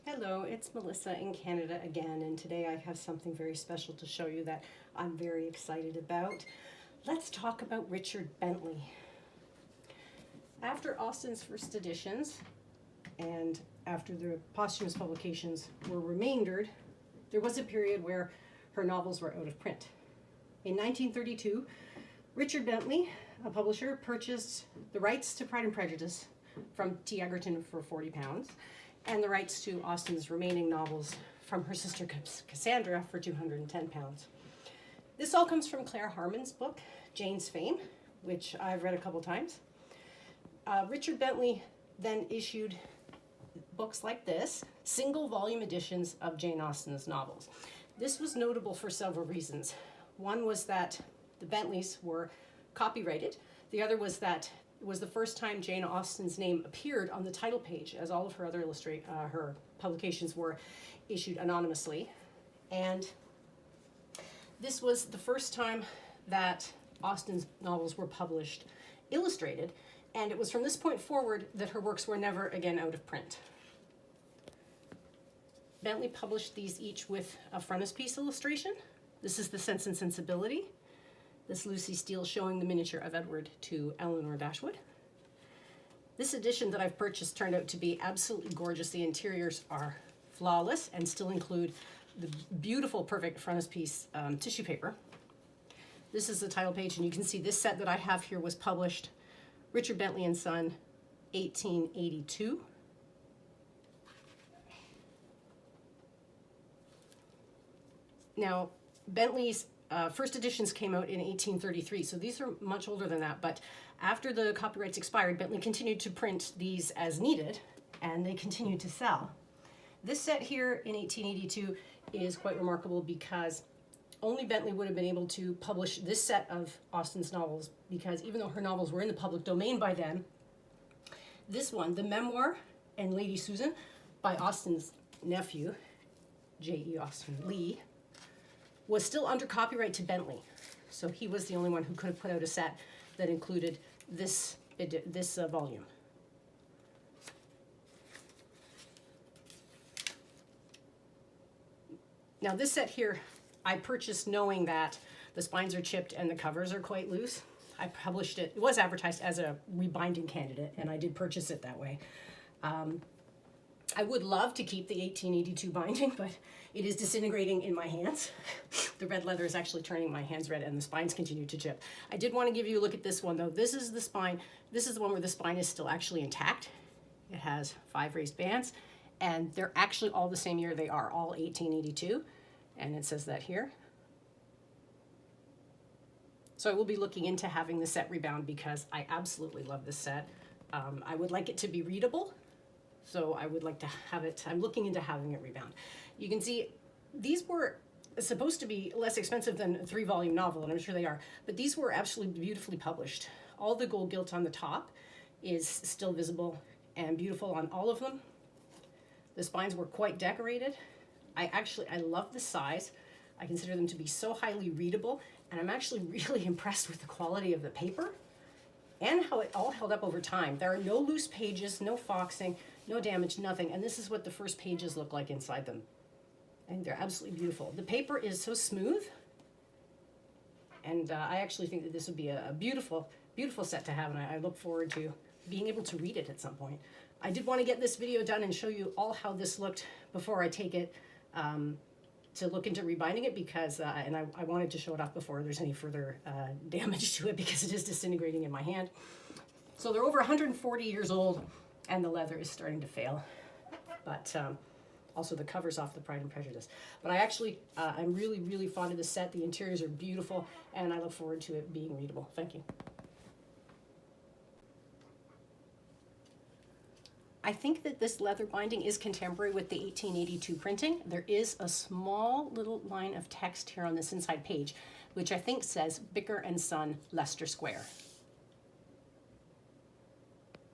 Hello, it's Melissa in Canada again, and today I have something very special to show you that I'm very excited about. Let's talk about Richard Bentley. After Austen's first editions and after the posthumous publications were remaindered, there was a period where her novels were out of print. In 1932, Richard Bentley, a publisher, purchased the rights to Pride and Prejudice from T. Egerton for £40 and the rights to Austen's remaining novels from her sister Cassandra for £210. This all comes from Claire Harmon's book, Jane's Fame, which I've read a couple times. Richard Bentley then issued books like this, single volume editions of Jane Austen's novels. This was notable for several reasons. One was that the Bentleys were copyrighted. The other was that it was the first time Jane Austen's name appeared on the title page, as all of her other her publications were issued anonymously. And this was the first time that Austen's novels were published illustrated, and it was from this point forward that her works were never again out of print. Bentley published these each with a frontispiece illustration. This is the Sense and Sensibility. This Lucy Steele showing the miniature of Edward to Eleanor Dashwood. This edition that I've purchased turned out to be absolutely gorgeous. The interiors are flawless and still include the beautiful, perfect frontispiece tissue paper. This is the title page, and you can see this set that I have here was published Richard Bentley and Son, 1882. Now, Bentley's first editions came out in 1833, so these are much older than that, but after the copyrights expired, Bentley continued to print these as needed, and they continued to sell. This set here in 1882 is quite remarkable because only Bentley would have been able to publish this set of Austen's novels, because even though her novels were in the public domain by then, this one, the Memoir and Lady Susan by Austen's nephew, J E Austen Leigh, was still under copyright to Bentley. So he was the only one who could have put out a set that included this volume. Now this set here, I purchased knowing that the spines are chipped and the covers are quite loose. I published it, it was advertised as a rebinding candidate, and I did purchase it that way. I would love to keep the 1882 binding, but it is disintegrating in my hands. The red leather is actually turning my hands red, and the spines continue to chip. I did want to give you a look at this one, though. This is the spine. This is the one where the spine is still actually intact. It has 5 raised bands, and they're actually all the same year. They are all 1882, and it says that here. So I will be looking into having the set rebound because I absolutely love this set. I would like it to be readable. So I would like to have it, I'm looking into having it rebound. You can see these were supposed to be less expensive than a 3-volume novel, and I'm sure they are, but these were absolutely beautifully published. All the gold gilt on the top is still visible and beautiful on all of them. The spines were quite decorated. I love the size. I consider them to be so highly readable, and I'm actually really impressed with the quality of the paper and how it all held up over time. There are no loose pages, no foxing, no damage, nothing. And this is what the first pages look like inside them. And they're absolutely beautiful. The paper is so smooth. And I actually think that this would be a beautiful, beautiful set to have. And I look forward to being able to read it at some point. I did want to get this video done and show you all how this looked before I take it to look into rebinding it, because and I wanted to show it off before there's any further damage to it, because it is disintegrating in my hand. So they're over 140 years old, and the leather is starting to fail. But also the cover's off the Pride and Prejudice. But I'm really, really fond of the set. The interiors are beautiful, and I look forward to it being readable. Thank you. I think that this leather binding is contemporary with the 1882 printing. There is a small little line of text here on this inside page, which I think says Bicker and Son, Leicester Square.